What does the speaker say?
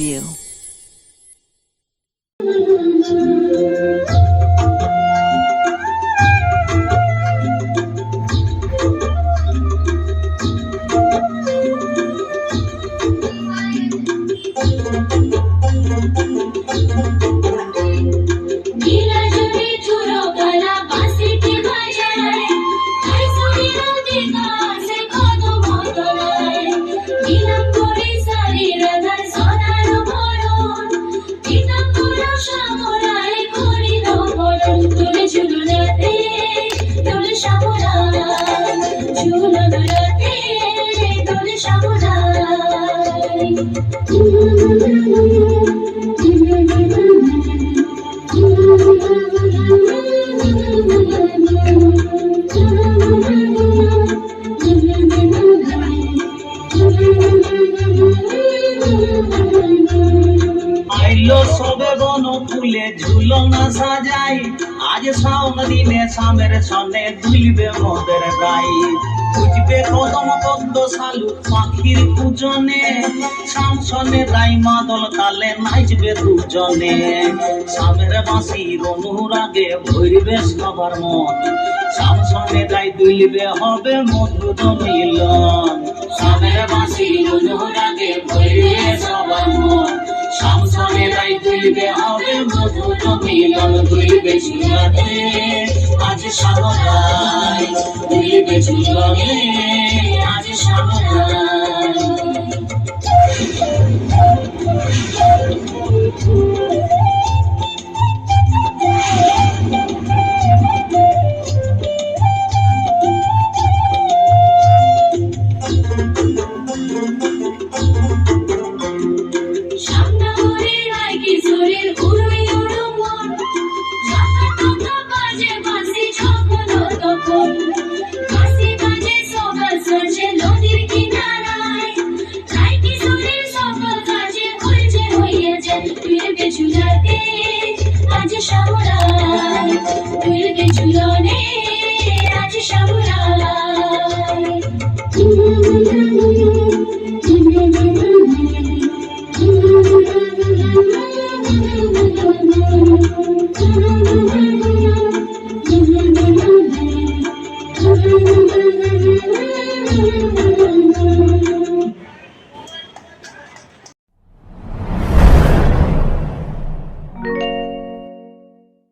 Review. আইলো সবে বন ফুলে ঝুলনা সাজাই, আজ শাওন দিনে সামের সনে দুলবে মোদের গাই। খুঁজবে কদম পদ্ম শালু পাখির পূজনে, শামসনে রাই মাদল তালে নাচবে দুজনে। সামের বাঁশির অনুরাগে ভরবে সবার মন, শামসনে রাই দুলবে হবে মধুর মিলন। সামের বাঁশির অনুরাগে ভরবে সবার মন, শামসনে রাই দুলবে হবে মধুর মিলন। দুলবে ঝুলনে আজ সামরাই, দুলবে ঝুলনে আজ সামরাই। আজ সামরাই, দুলবে ঝুলনে আজ সামরাই।